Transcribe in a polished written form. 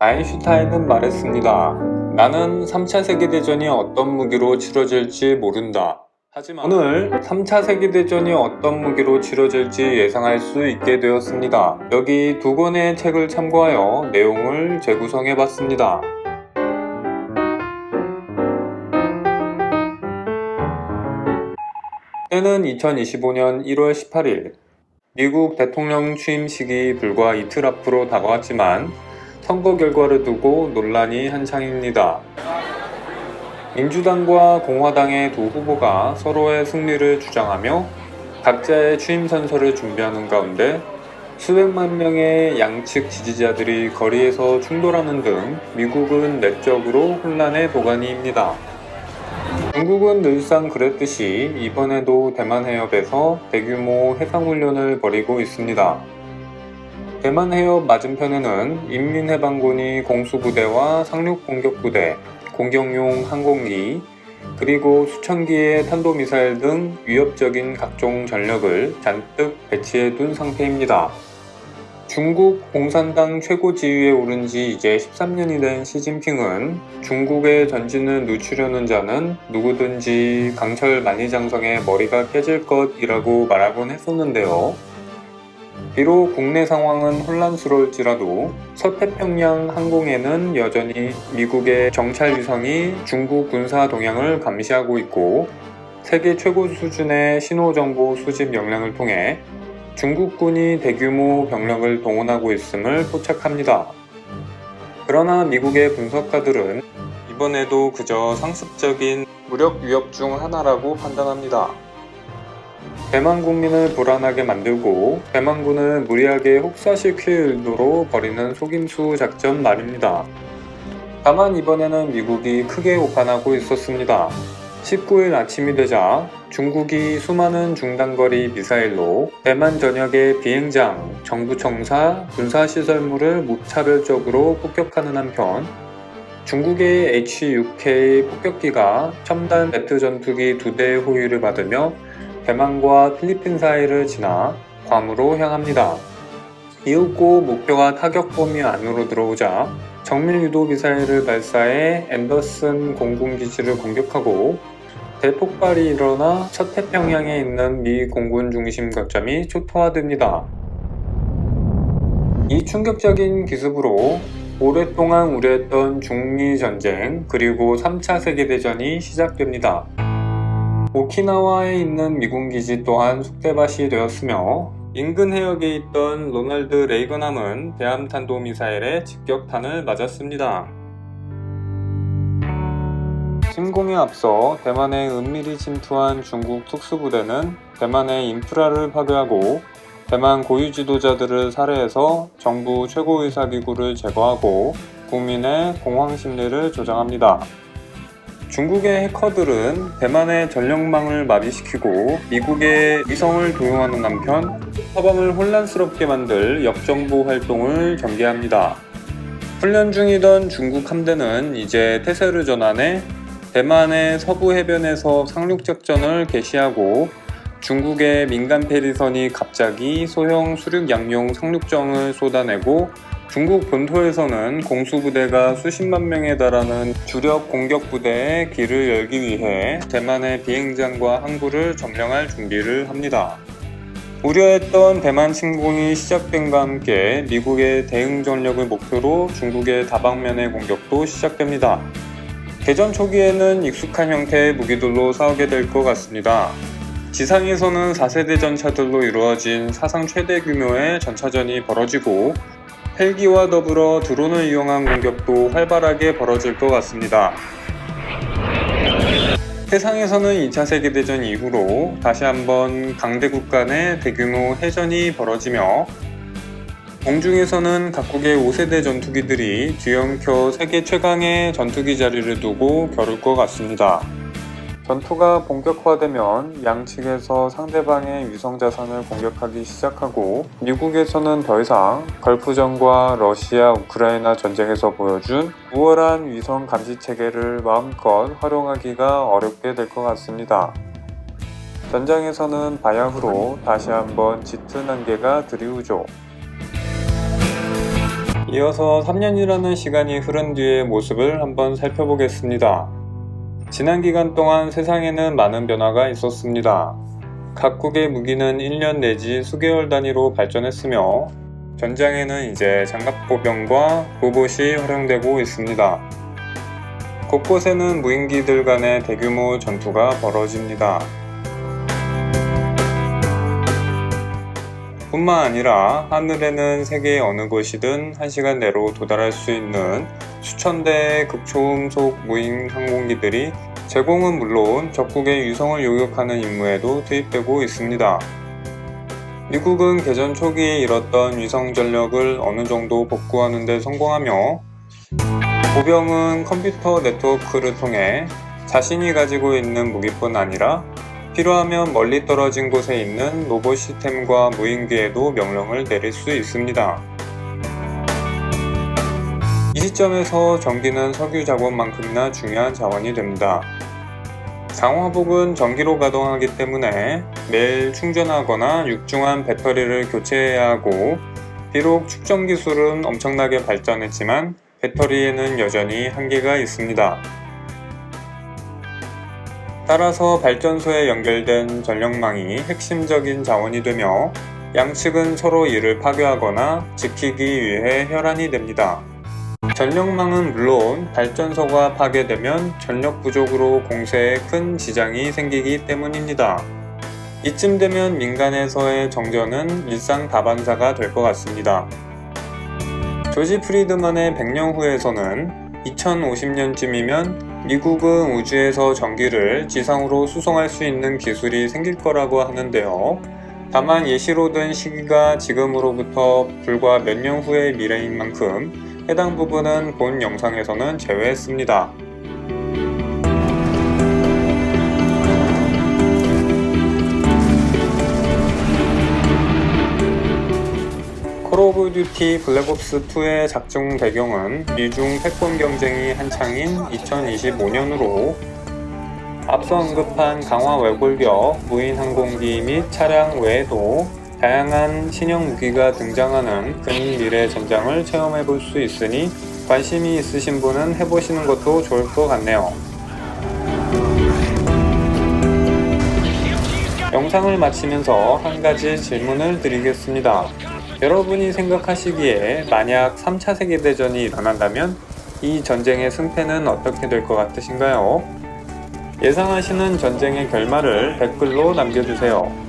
아인슈타인은 말했습니다. 나는 3차 세계대전이 어떤 무기로 치러질지 모른다. 하지만 오늘 3차 세계대전이 어떤 무기로 치러질지 예상할 수 있게 되었습니다. 여기 두 권의 책을 참고하여 내용을 재구성해 봤습니다. 때는 2025년 1월 18일. 미국 대통령 취임식이 불과 이틀 앞으로 다가왔지만 선거 결과를 두고 논란이 한창입니다. 민주당과 공화당의 두 후보가 서로의 승리를 주장하며 각자의 취임 선서를 준비하는 가운데 수백만 명의 양측 지지자들이 거리에서 충돌하는 등 미국은 내적으로 혼란의 도가니입니다. 중국은 늘상 그랬듯이 이번에도 대만 해협에서 대규모 해상훈련을 벌이고 있습니다. 대만 해협 맞은편에는 인민해방군이 공수부대와 상륙공격부대, 공격용 항공기, 그리고 수천 기의 탄도미사일 등 위협적인 각종 전력을 잔뜩 배치해 둔 상태입니다. 중국 공산당 최고 지위에 오른 지 이제 13년이 된 시진핑은 중국의 전진을 늦추려는 자는 누구든지 강철 만리장성에 머리가 깨질 것이라고 말하곤 했었는데요. 비록 국내 상황은 혼란스러울지라도 서태평양 항공에는 여전히 미국의 정찰 위성이 중국 군사 동향을 감시하고 있고 세계 최고 수준의 신호정보 수집 역량을 통해 중국군이 대규모 병력을 동원하고 있음을 포착합니다. 그러나 미국의 분석가들은 이번에도 그저 상습적인 무력 위협 중 하나라고 판단합니다. 대만 국민을 불안하게 만들고 대만군을 무리하게 혹사시킬 의도로 벌이는 속임수 작전 말입니다. 다만 이번에는 미국이 크게 오판하고 있었습니다. 19일 아침이 되자 중국이 수많은 중단거리 미사일로 대만 전역의 비행장, 정부청사, 군사시설물을 무차별적으로 폭격하는 한편 중국의 H-6K 폭격기가 첨단 제트 전투기 2대의 호위를 받으며 대만과 필리핀 사이를 지나 괌으로 향합니다. 이윽고 목표가 타격 범위 안으로 들어오자 정밀 유도 미사일을 발사해 앤더슨 공군기지를 공격하고 대폭발이 일어나 서태평양에 있는 미 공군 중심 거점이 초토화됩니다. 이 충격적인 기습으로 오랫동안 우려했던 중미 전쟁 그리고 3차 세계대전이 시작됩니다. 오키나와에 있는 미군 기지 또한 쑥대밭이 되었으며 인근 해역에 있던 로널드 레이건함은 대함탄도미사일의 직격탄을 맞았습니다. 침공에 앞서 대만에 은밀히 침투한 중국 특수부대는 대만의 인프라를 파괴하고 대만 고유 지도자들을 살해해서 정부 최고의사기구를 제거하고 국민의 공황 심리를 조장합니다. 중국의 해커들은 대만의 전력망을 마비시키고 미국의 위성을 도용하는 한편 서방을 혼란스럽게 만들 역정보 활동을 전개합니다. 훈련 중이던 중국 함대는 이제 태세를 전환해 대만의 서부 해변에서 상륙작전을 개시하고 중국의 민간 페리선이 갑자기 소형 수륙 양용 상륙정을 쏟아내고 중국 본토에서는 공수부대가 수십만 명에 달하는 주력 공격부대의 길을 열기 위해 대만의 비행장과 항구를 점령할 준비를 합니다. 우려했던 대만 침공이 시작됨과 함께 미국의 대응 전력을 목표로 중국의 다방면의 공격도 시작됩니다. 개전 초기에는 익숙한 형태의 무기들로 싸우게 될 것 같습니다. 지상에서는 4세대 전차들로 이루어진 사상 최대 규모의 전차전이 벌어지고 헬기와 더불어 드론을 이용한 공격도 활발하게 벌어질 것 같습니다. 해상에서는 2차 세계대전 이후로 다시 한번 강대국 간의 대규모 해전이 벌어지며 공중에서는 각국의 5세대 전투기들이 뒤엉켜 세계 최강의 전투기 자리를 두고 겨룰 것 같습니다. 전투가 본격화되면 양측에서 상대방의 위성자산을 공격하기 시작하고 미국에서는 더 이상 걸프전과 러시아, 우크라이나 전쟁에서 보여준 우월한 위성 감시 체계를 마음껏 활용하기가 어렵게 될 것 같습니다. 전장에서는 바야흐로 다시 한번 짙은 안개가 드리우죠. 이어서 3년이라는 시간이 흐른 뒤의 모습을 한번 살펴보겠습니다. 지난 기간 동안 세상에는 많은 변화가 있었습니다. 각국의 무기는 1년 내지 수개월 단위로 발전했으며 전장에는 이제 장갑보병과 로봇이 활용되고 있습니다. 곳곳에는 무인기들 간의 대규모 전투가 벌어집니다. 뿐만 아니라 하늘에는 세계 어느 곳이든 1시간 내로 도달할 수 있는 수천 대의 극초음속 무인 항공기들이 제공은 물론 적국의 위성을 요격하는 임무에도 투입되고 있습니다. 미국은 개전 초기에 잃었던 위성 전력을 어느 정도 복구하는 데 성공하며 보병은 컴퓨터 네트워크를 통해 자신이 가지고 있는 무기뿐 아니라 필요하면 멀리 떨어진 곳에 있는 로봇 시스템과 무인기에도 명령을 내릴 수 있습니다. 이 시점에서 전기는 석유 자원만큼이나 중요한 자원이 됩니다. 강화복은 전기로 가동하기 때문에 매일 충전하거나 육중한 배터리를 교체해야 하고, 비록 축전 기술은 엄청나게 발전했지만 배터리에는 여전히 한계가 있습니다. 따라서 발전소에 연결된 전력망이 핵심적인 자원이 되며 양측은 서로 이를 파괴하거나 지키기 위해 혈안이 됩니다. 전력망은 물론 발전소가 파괴되면 전력 부족으로 공세에 큰 지장이 생기기 때문입니다. 이쯤 되면 민간에서의 정전은 일상 다반사가 될 것 같습니다. 조지 프리드먼의 100년 후에서는 2050년쯤이면 미국은 우주에서 전기를 지상으로 수송할 수 있는 기술이 생길 거라고 하는데요. 다만 예시로 든 시기가 지금으로부터 불과 몇 년 후의 미래인 만큼 해당 부분은 본 영상에서는 제외했습니다. 콜 오브 듀티 블랙옵스2의 작중 배경은 미중 패권 경쟁이 한창인 2025년으로 앞서 언급한 강화 외골격, 무인 항공기 및 차량 외에도 다양한 신형 무기가 등장하는 근미래 전장을 체험해볼 수 있으니 관심이 있으신 분은 해보시는 것도 좋을 것 같네요. 영상을 마치면서 한 가지 질문을 드리겠습니다. 여러분이 생각하시기에 만약 3차 세계대전이 일어난다면 이 전쟁의 승패는 어떻게 될 것 같으신가요? 예상하시는 전쟁의 결말을 댓글로 남겨주세요.